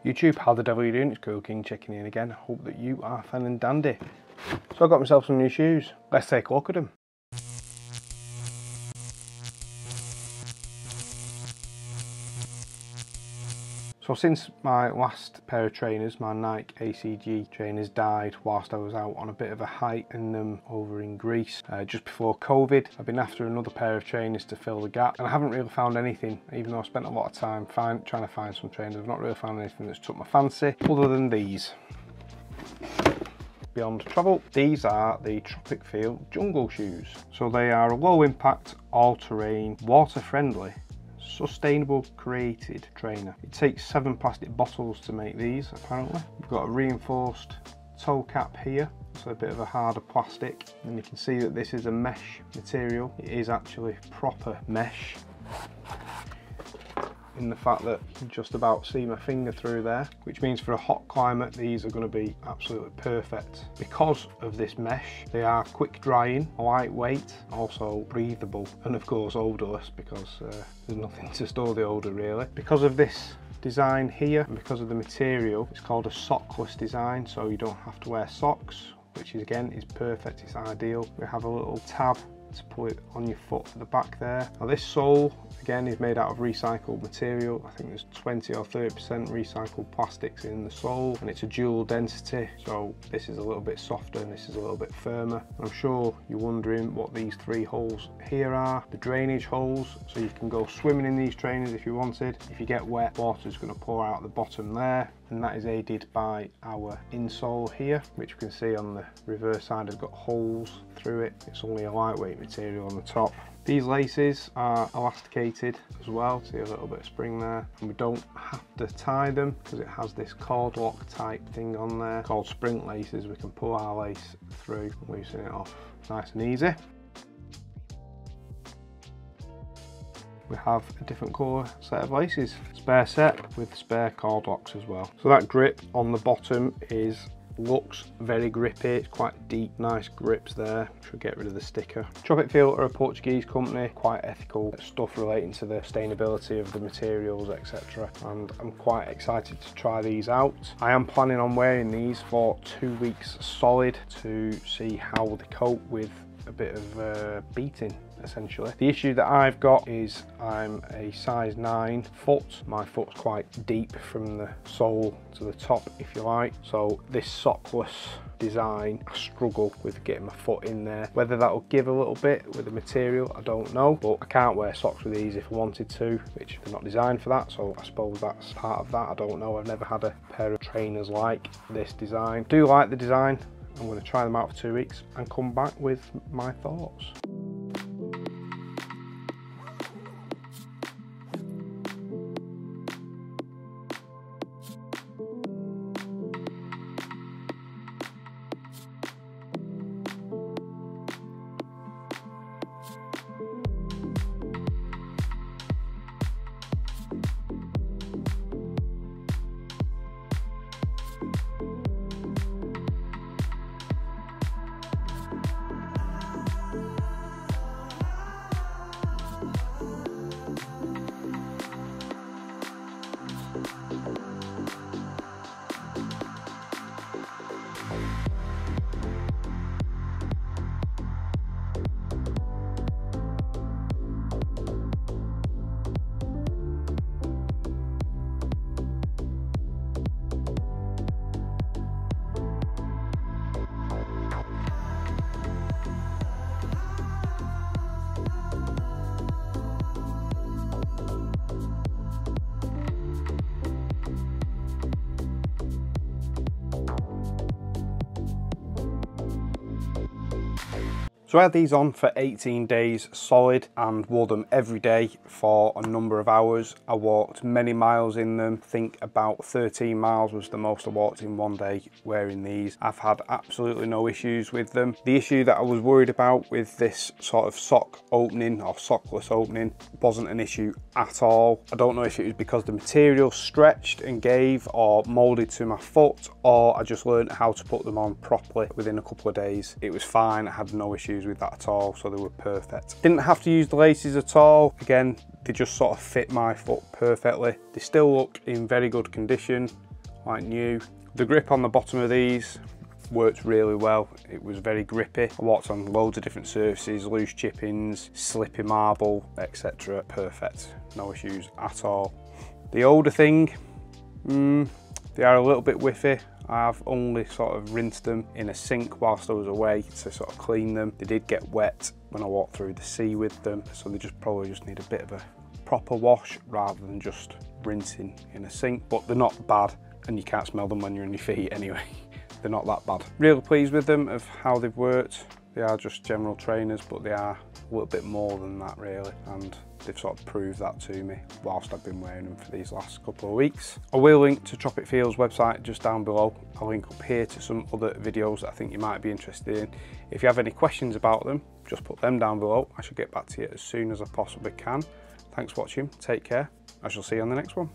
YouTube, how the devil are you doing? It's Cool King checking in again. I hope that you are feeling dandy. So I got myself some new shoes. Let's take a look at them. So since my last pair of trainers, my Nike ACG trainers, died whilst I was out on a bit of a hike in them over in Greece just before COVID, I've been after another pair of trainers to fill the gap, and I haven't really found anything, even though I spent a lot of time trying to find some trainers. I've not really found anything that's took my fancy other than these. Beyond travel, these are the TropicFeel jungle shoes. So they are a low impact, all-terrain, water friendly, sustainable created trainer. It takes 7 plastic bottles to make these, apparently. We've got a reinforced toe cap here, so a bit of a harder plastic, and you can see that this is a mesh material. It is actually proper mesh, in the fact that you can just about see my finger through there, which means for a hot climate these are going to be absolutely perfect. Because of this mesh, they are quick drying, lightweight, also breathable, and of course odorless, because there's nothing to store the odour really. Because of this design here, and because of the material, it's called a sockless design, so you don't have to wear socks, which is, again, is perfect, it's ideal. We have a little tab to put it on your foot at the back there. Now this sole, again, is made out of recycled material. I think there's 20 or 30% recycled plastics in the sole, and it's a dual density, so this is a little bit softer and this is a little bit firmer. I'm sure you're wondering what these 3 holes here are. The drainage holes, so you can go swimming in these trainers if you wanted. If you get wet, water's going to pour out the bottom there, and that is aided by our insole here, which you can see on the reverse side has got holes through it. It's only a lightweight material on the top. These laces are elasticated as well, see a little bit of spring there, and we don't have to tie them because it has this cord lock type thing on there called sprint laces. We can pull our lace through, loosen it off nice and easy. We have a different colour set of laces, spare set with spare cord locks as well. So that grip on the bottom looks very grippy, it's quite deep, nice grips there. Should get rid of the sticker. TropicFeel are a Portuguese company, quite ethical stuff relating to the sustainability of the materials, etc. And I'm quite excited to try these out. I am planning on wearing these for 2 weeks solid to see how they cope with a bit of beating, essentially. The issue that I've got is I'm a size 9 foot. My foot's quite deep from the sole to the top, if you like. So this sockless design, I struggle with getting my foot in there. Whether that'll give a little bit with the material, I don't know. But I can't wear socks with these if I wanted to, which they're not designed for that. So I suppose that's part of that. I don't know. I've never had a pair of trainers like this design. I do like the design. I'm going to try them out for 2 weeks and come back with my thoughts. So I had these on for 18 days solid and wore them every day for a number of hours. I walked many miles in them. I think about 13 miles was the most I walked in one day wearing these. I've had absolutely no issues with them. The issue that I was worried about with this sort of sock opening or sockless opening wasn't an issue at all. I don't know if it was because the material stretched and gave or molded to my foot, or I just learned how to put them on properly within a couple of days. It was fine, I had no issues with that at all, so they were perfect. Didn't have to use the laces at all. Again, they just sort of fit my foot perfectly. They still look in very good condition. like new. The grip on the bottom of these worked really well. It was very grippy. I walked on loads of different surfaces, loose chippings, slippy marble, etc. Perfect, no issues at all. The older thing, they are a little bit whiffy. I've only sort of rinsed them in a sink whilst I was away to sort of clean them. They did get wet when I walked through the sea with them, so they probably just need a bit of a proper wash rather than just rinsing in a sink, but they're not bad, and you can't smell them when you're on your feet anyway. They're not that bad. Really pleased with them, of how they've worked. They are just general trainers, but they are a little bit more than that really, and they've sort of proved that to me whilst I've been wearing them for these last couple of weeks. I will link to TropicFeel's website just down below. I'll link up here to some other videos that I think you might be interested in. If you have any questions about them, just put them down below. I shall get back to you as soon as I possibly can. Thanks for watching, take care. I shall see you on the next one.